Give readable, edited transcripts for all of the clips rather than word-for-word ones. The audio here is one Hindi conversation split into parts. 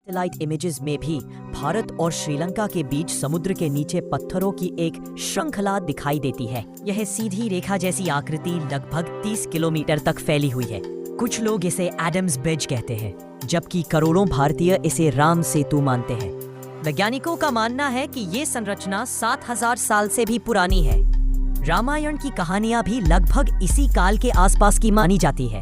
सैटेलाइट इमेजेस में भी भारत और श्रीलंका के बीच समुद्र के नीचे पत्थरों की एक श्रृंखला दिखाई देती है। यह सीधी रेखा जैसी आकृति लगभग 30 किलोमीटर तक फैली हुई है। कुछ लोग इसे एडम्स ब्रिज कहते हैं, जबकि करोड़ों भारतीय इसे राम सेतु मानते हैं। वैज्ञानिकों का मानना है कि ये संरचना 7000 साल से भी पुरानी है। रामायण की कहानियां भी लगभग इसी काल के आसपास की मानी जाती है।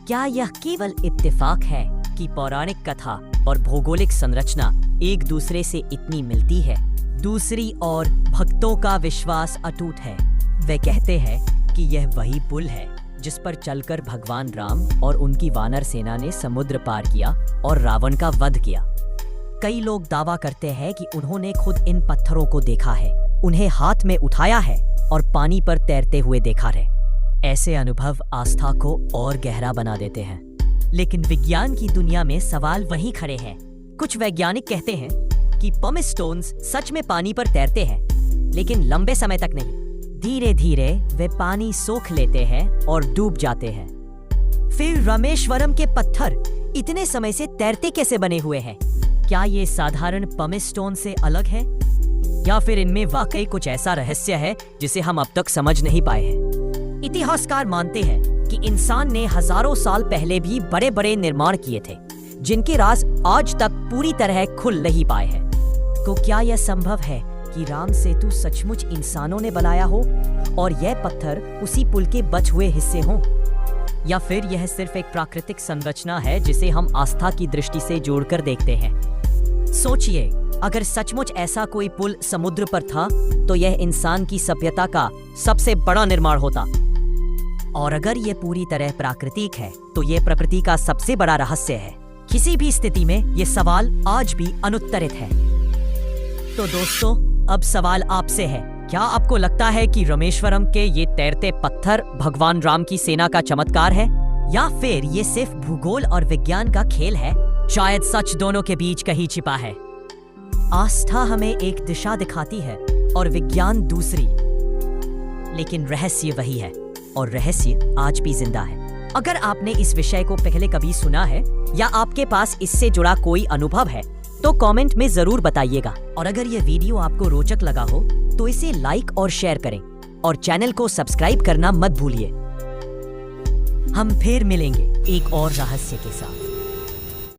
क्या यह केवल इत्तेफाक है कि पौराणिक कथा और भौगोलिक संरचना एक दूसरे से इतनी मिलती है? दूसरी ओर भक्तों का विश्वास अटूट है। वे कहते हैं कि यह वही पुल है जिस पर चलकर भगवान राम और उनकी वानर सेना ने समुद्र पार किया और रावण का वध किया। कई लोग दावा करते हैं कि उन्होंने खुद इन पत्थरों को देखा है, उन्हें हाथ में उठाया है और पानी पर तैरते हुए देखा है। ऐसे अनुभव आस्था को और गहरा बना देते हैं। लेकिन विज्ञान की दुनिया में सवाल वहीं खड़े हैं। कुछ वैज्ञानिक कहते हैं कि पमिस स्टोन्स सच में पानी पर तैरते हैं, लेकिन लंबे समय तक नहीं। धीरे धीरे वे पानी सोख लेते हैं और डूब जाते हैं। फिर रामेश्वरम के पत्थर इतने समय से तैरते कैसे बने हुए हैं? क्या ये साधारण पमिस स्टोन से अलग है, या फिर इनमें वाकई कुछ ऐसा रहस्य है जिसे हम अब तक समझ नहीं पाए हैं? इतिहासकार मानते हैं कि इंसान ने हजारों साल पहले भी बड़े बड़े निर्माण किए थे, जिनके राज आज तक पूरी तरह खुल नहीं पाए हैं। तो क्या यह संभव है कि राम सेतु सचमुच इंसानों ने बनाया हो और यह पत्थर उसी पुल के बचे हुए हिस्से हों? या फिर यह सिर्फ एक प्राकृतिक संरचना है जिसे हम आस्था की दृष्टि से जोड़कर देखते हैं? सोचिए, अगर सचमुच ऐसा कोई पुल समुद्र पर था तो यह इंसान की सभ्यता का सबसे बड़ा निर्माण होता। और अगर यह पूरी तरह प्राकृतिक है तो यह प्रकृति का सबसे बड़ा रहस्य है। किसी भी स्थिति में यह सवाल आज भी अनुत्तरित है। तो दोस्तों, अब सवाल आपसे है, क्या आपको लगता है कि रामेश्वरम के ये तैरते पत्थर भगवान राम की सेना का चमत्कार है, या फिर ये सिर्फ भूगोल और विज्ञान का खेल है? शायद सच दोनों के बीच कहीं छिपा है। आस्था हमें एक दिशा दिखाती है और विज्ञान दूसरी, लेकिन रहस्य वही है और रहस्य आज भी जिंदा है। अगर आपने इस विषय को पहले कभी सुना है या आपके पास इससे जुड़ा कोई अनुभव है तो कमेंट में जरूर बताइएगा। और अगर यह वीडियो आपको रोचक लगा हो तो इसे लाइक और शेयर करें और चैनल को सब्सक्राइब करना मत भूलिए। हम फिर मिलेंगे एक और रहस्य के साथ।